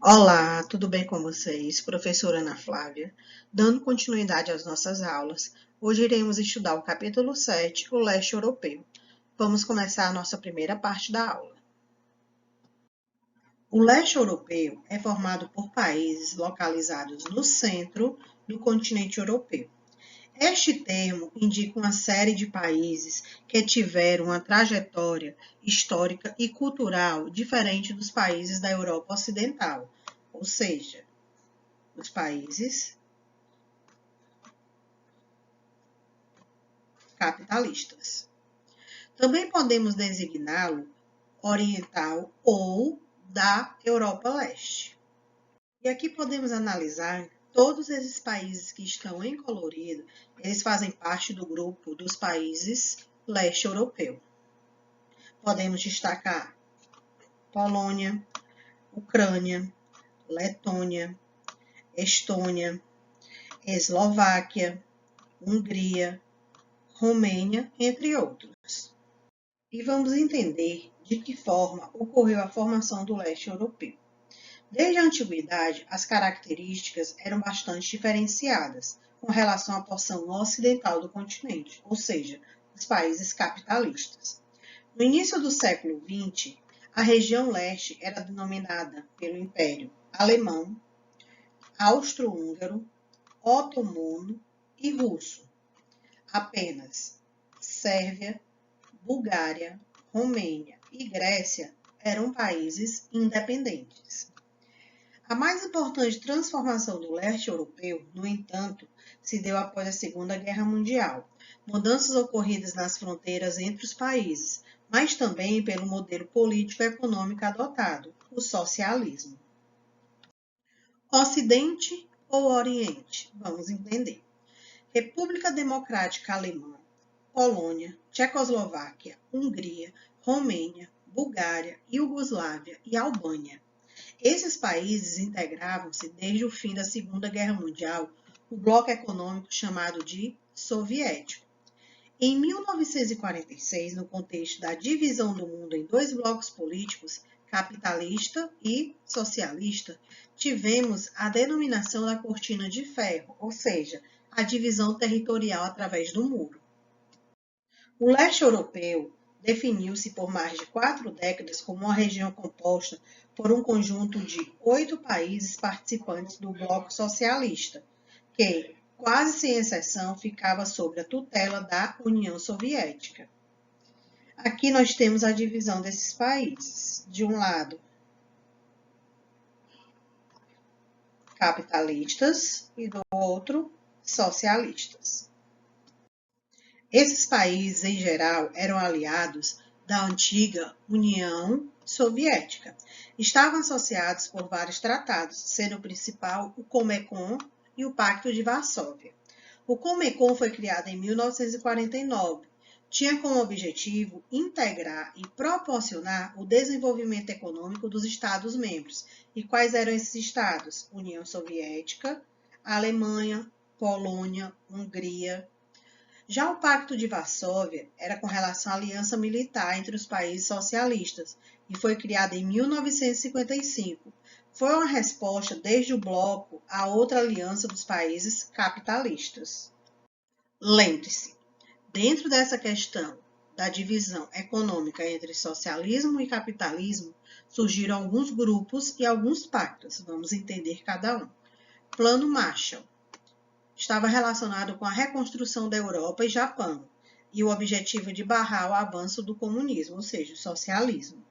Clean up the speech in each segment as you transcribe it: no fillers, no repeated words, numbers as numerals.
Olá, tudo bem com vocês? Professora Ana Flávia. Dando continuidade às nossas aulas, hoje iremos estudar o capítulo 7, o leste europeu. Vamos começar a nossa primeira parte da aula. O leste europeu é formado por países localizados no centro do continente europeu. Este termo indica uma série de países que tiveram uma trajetória histórica e cultural diferente dos países da Europa Ocidental, ou seja, os países capitalistas. Também podemos designá-lo oriental ou da Europa Leste. E aqui podemos analisar todos esses países que estão em colorido, eles fazem parte do grupo dos países leste europeu. Podemos destacar Polônia, Ucrânia, Letônia, Estônia, Eslováquia, Hungria, Romênia, entre outros. E vamos entender de que forma ocorreu a formação do leste europeu. Desde a antiguidade, as características eram bastante diferenciadas com relação à porção ocidental do continente, ou seja, os países capitalistas. No início do século XX, a região leste era denominada pelo Império Alemão, Austro-Húngaro, Otomano e Russo. Apenas Sérvia, Bulgária, Romênia e Grécia eram países independentes. A mais importante transformação do leste europeu, no entanto, se deu após a Segunda Guerra Mundial, mudanças ocorridas nas fronteiras entre os países, mas também pelo modelo político e econômico adotado, o socialismo. Ocidente ou Oriente? Vamos entender. República Democrática Alemã, Polônia, Tchecoslováquia, Hungria, Romênia, Bulgária, Iugoslávia e Albânia. Esses países integravam-se desde o fim da Segunda Guerra Mundial, o bloco econômico chamado de soviético. Em 1946, no contexto da divisão do mundo em dois blocos políticos, capitalista e socialista, tivemos a denominação da cortina de ferro, ou seja, a divisão territorial através do muro. O leste europeu definiu-se por mais de 4 décadas como uma região composta por um conjunto de 8 países participantes do bloco socialista, que, quase sem exceção, ficava sob a tutela da União Soviética. Aqui nós temos a divisão desses países. De um lado, capitalistas e do outro, socialistas. Esses países, em geral, eram aliados da antiga União Soviética. Estavam associados por vários tratados, sendo o principal o Comecon e o Pacto de Varsóvia. O Comecon foi criado em 1949. Tinha como objetivo integrar e proporcionar o desenvolvimento econômico dos Estados-membros. E quais eram esses estados? União Soviética, Alemanha, Polônia, Hungria. Já o Pacto de Varsóvia era com relação à aliança militar entre os países socialistas e foi criado em 1955. Foi uma resposta desde o bloco à outra aliança dos países capitalistas. Lembre-se, dentro dessa questão da divisão econômica entre socialismo e capitalismo, surgiram alguns grupos e alguns pactos. Vamos entender cada um. Plano Marshall estava relacionado com a reconstrução da Europa e Japão e o objetivo de barrar o avanço do comunismo, ou seja, o socialismo.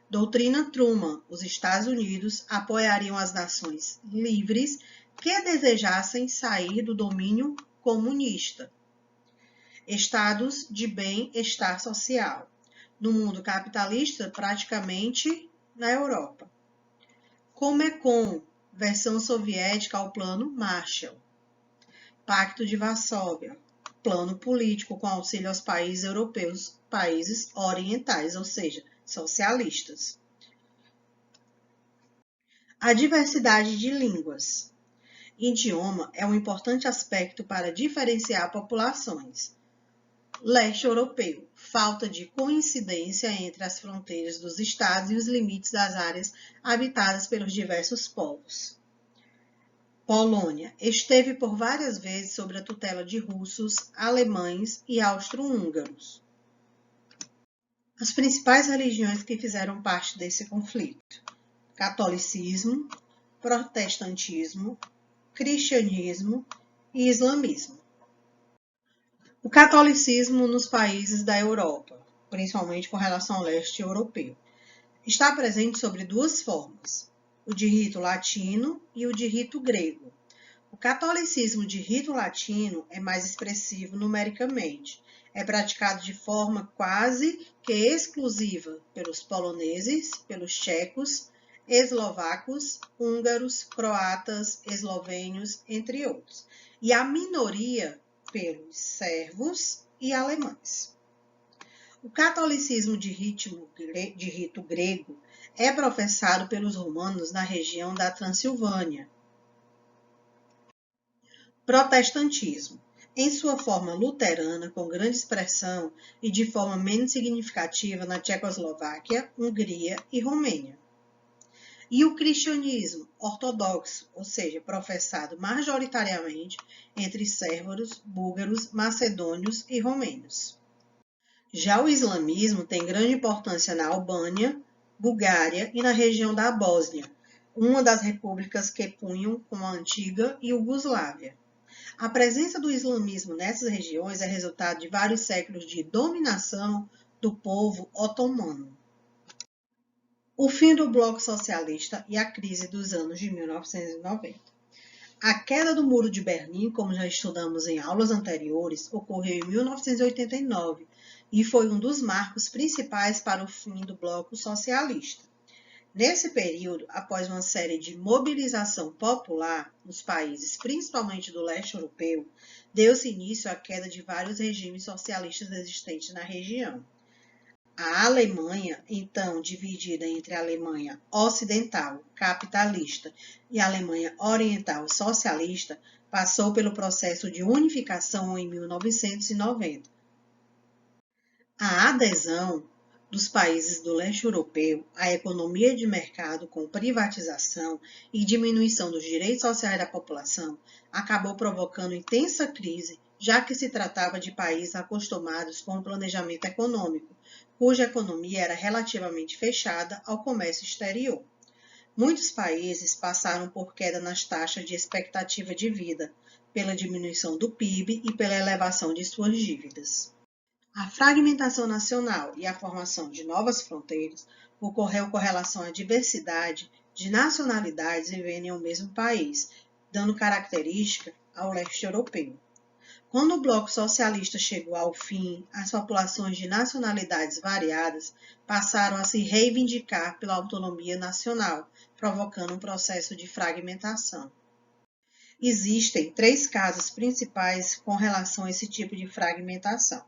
Doutrina Truman: os Estados Unidos apoiariam as nações livres que desejassem sair do domínio comunista. Estados de bem-estar social. No mundo capitalista, praticamente na Europa. Comecon, versão soviética ao Plano Marshall. Pacto de Varsóvia, plano político com auxílio aos países europeus, países orientais, ou seja, socialistas. A diversidade de línguas. Idioma é um importante aspecto para diferenciar populações. Leste europeu, falta de coincidência entre as fronteiras dos estados e os limites das áreas habitadas pelos diversos povos. Polônia, esteve por várias vezes sob a tutela de russos, alemães e austro-húngaros. As principais religiões que fizeram parte desse conflito: catolicismo, protestantismo, cristianismo e islamismo. O catolicismo nos países da Europa, principalmente com relação ao leste europeu, está presente sobre duas formas: o de rito latino e o de rito grego. O catolicismo de rito latino é mais expressivo numericamente. É praticado de forma quase que exclusiva pelos poloneses, pelos tchecos, eslovacos, húngaros, croatas, eslovênios, entre outros. E a minoria pelos sérvos e alemães. O catolicismo de rito grego é professado pelos romanos na região da Transilvânia. Protestantismo, em sua forma luterana, com grande expressão e de forma menos significativa na Tchecoslováquia, Hungria e Romênia. E o cristianismo ortodoxo, ou seja, professado majoritariamente entre sérvos, búlgaros, macedônios e romênios. Já o islamismo tem grande importância na Albânia, Bulgária e na região da Bósnia, uma das repúblicas que punham com a antiga Iugoslávia. A presença do islamismo nessas regiões é resultado de vários séculos de dominação do povo otomano. O fim do bloco socialista e a crise dos anos de 1990. A queda do Muro de Berlim, como já estudamos em aulas anteriores, ocorreu em 1989 e foi um dos marcos principais para o fim do bloco socialista. Nesse período, após uma série de mobilização popular nos países, principalmente do leste europeu, deu-se início à queda de vários regimes socialistas existentes na região. A Alemanha, então dividida entre a Alemanha Ocidental, capitalista, e a Alemanha Oriental, socialista, passou pelo processo de unificação em 1990. A adesão dos países do leste europeu à economia de mercado com privatização e diminuição dos direitos sociais da população acabou provocando intensa crise, já que se tratava de países acostumados com o planejamento econômico, cuja economia era relativamente fechada ao comércio exterior. Muitos países passaram por queda nas taxas de expectativa de vida, pela diminuição do PIB e pela elevação de suas dívidas. A fragmentação nacional e a formação de novas fronteiras ocorreu com relação à diversidade de nacionalidades vivendo em um mesmo país, dando característica ao leste europeu. Quando o bloco socialista chegou ao fim, as populações de nacionalidades variadas passaram a se reivindicar pela autonomia nacional, provocando um processo de fragmentação. Existem 3 casos principais com relação a esse tipo de fragmentação.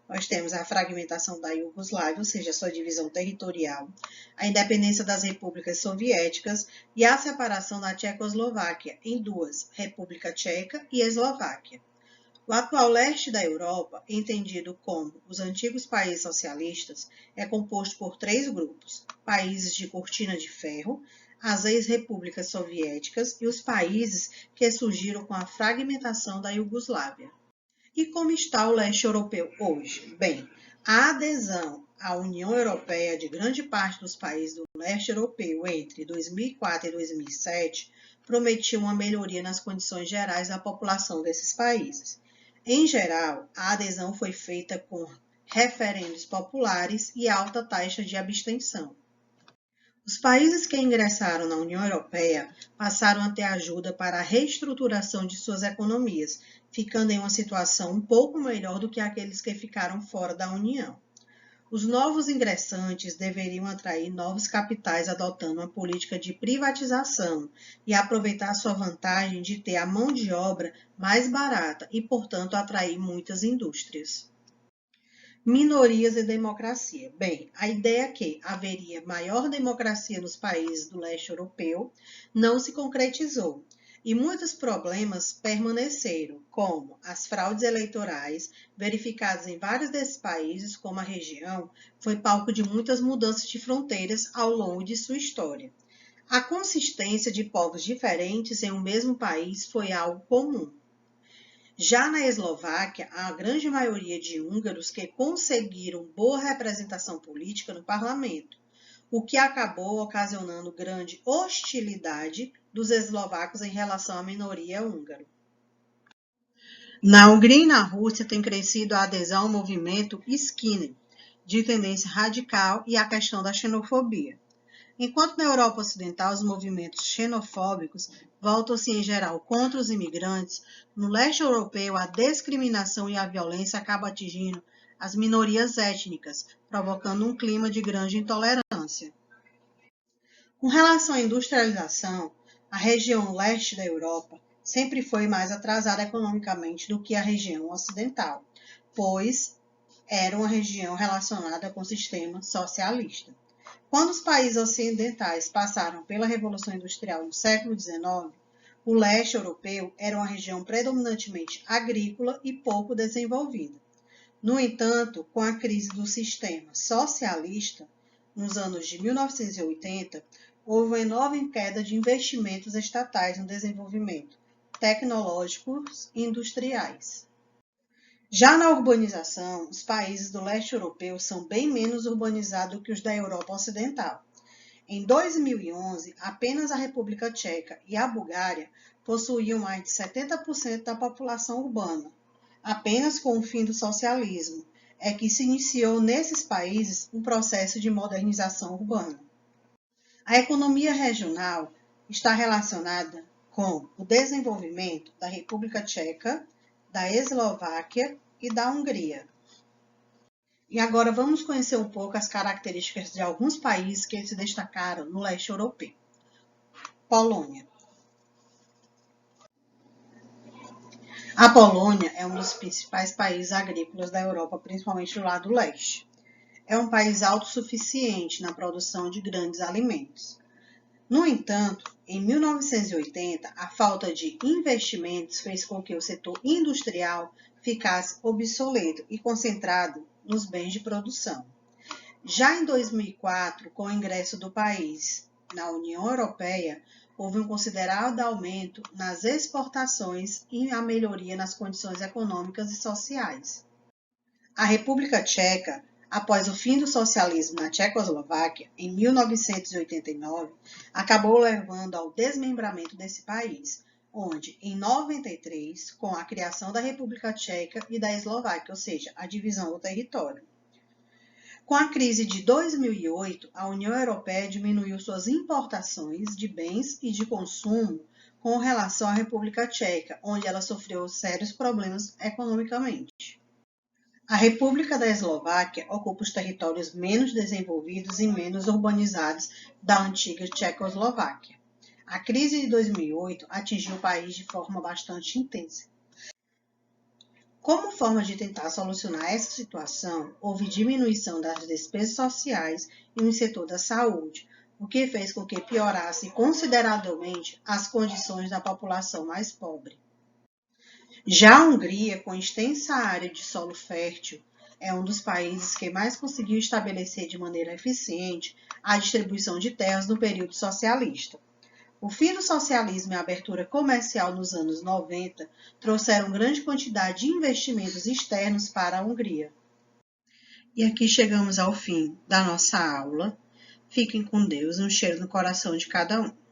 Nós temos a fragmentação da Iugoslávia, ou seja, a sua divisão territorial, a independência das repúblicas soviéticas e a separação da Tchecoslováquia em 2, República Tcheca e Eslováquia. O atual leste da Europa, entendido como os antigos países socialistas, é composto por 3 grupos: países de cortina de ferro, as ex-repúblicas soviéticas e os países que surgiram com a fragmentação da Iugoslávia. E como está o leste europeu hoje? Bem, a adesão à União Europeia de grande parte dos países do leste europeu entre 2004 e 2007 prometia uma melhoria nas condições gerais da população desses países. Em geral, a adesão foi feita com referendos populares e alta taxa de abstenção. Os países que ingressaram na União Europeia passaram a ter ajuda para a reestruturação de suas economias, ficando em uma situação um pouco melhor do que aqueles que ficaram fora da União. Os novos ingressantes deveriam atrair novos capitais adotando uma política de privatização e aproveitar sua vantagem de ter a mão de obra mais barata e, portanto, atrair muitas indústrias. Minorias e democracia. Bem, a ideia que haveria maior democracia nos países do leste europeu não se concretizou e muitos problemas permaneceram, como as fraudes eleitorais verificadas em vários desses países, como a região, foi palco de muitas mudanças de fronteiras ao longo de sua história. A consistência de povos diferentes em um mesmo país foi algo comum. Já na Eslováquia, há a grande maioria de húngaros que conseguiram boa representação política no parlamento, o que acabou ocasionando grande hostilidade dos eslovacos em relação à minoria húngara. Na Hungria e na Rússia tem crescido a adesão ao movimento Skinner, de tendência radical, e a questão da xenofobia. Enquanto na Europa Ocidental os movimentos xenofóbicos voltam-se em geral contra os imigrantes, no leste europeu a discriminação e a violência acabam atingindo as minorias étnicas, provocando um clima de grande intolerância. Com relação à industrialização, a região leste da Europa sempre foi mais atrasada economicamente do que a região ocidental, pois era uma região relacionada com o sistema socialista. Quando os países ocidentais passaram pela Revolução Industrial no século XIX, o leste europeu era uma região predominantemente agrícola e pouco desenvolvida. No entanto, com a crise do sistema socialista, nos anos de 1980, houve uma enorme queda de investimentos estatais no desenvolvimento tecnológicos e industriais. Já na urbanização, os países do leste europeu são bem menos urbanizados que os da Europa Ocidental. Em 2011, apenas a República Tcheca e a Bulgária possuíam mais de 70% da população urbana. Apenas com o fim do socialismo é que se iniciou nesses países um processo de modernização urbana. A economia regional está relacionada com o desenvolvimento da República Tcheca, da Eslováquia e da Hungria. E agora vamos conhecer um pouco as características de alguns países que se destacaram no leste europeu. Polônia. A Polônia é um dos principais países agrícolas da Europa, principalmente do lado leste. É um país autossuficiente na produção de grandes alimentos. No entanto, em 1980, a falta de investimentos fez com que o setor industrial ficasse obsoleto e concentrado nos bens de produção. Já em 2004, com o ingresso do país na União Europeia, houve um considerável aumento nas exportações e a melhoria nas condições econômicas e sociais. A República Tcheca, após o fim do socialismo na Tchecoslováquia, em 1989, acabou levando ao desmembramento desse país, onde, em 93, com a criação da República Tcheca e da Eslováquia, ou seja, a divisão do território. Com a crise de 2008, a União Europeia diminuiu suas importações de bens e de consumo com relação à República Tcheca, onde ela sofreu sérios problemas economicamente. A República da Eslováquia ocupa os territórios menos desenvolvidos e menos urbanizados da antiga Tchecoslováquia. A crise de 2008 atingiu o país de forma bastante intensa. Como forma de tentar solucionar essa situação, houve diminuição das despesas sociais e no setor da saúde, o que fez com que piorasse consideravelmente as condições da população mais pobre. Já a Hungria, com extensa área de solo fértil, é um dos países que mais conseguiu estabelecer de maneira eficiente a distribuição de terras no período socialista. O fim do socialismo e a abertura comercial nos anos 90 trouxeram grande quantidade de investimentos externos para a Hungria. E aqui chegamos ao fim da nossa aula. Fiquem com Deus, um cheiro no coração de cada um.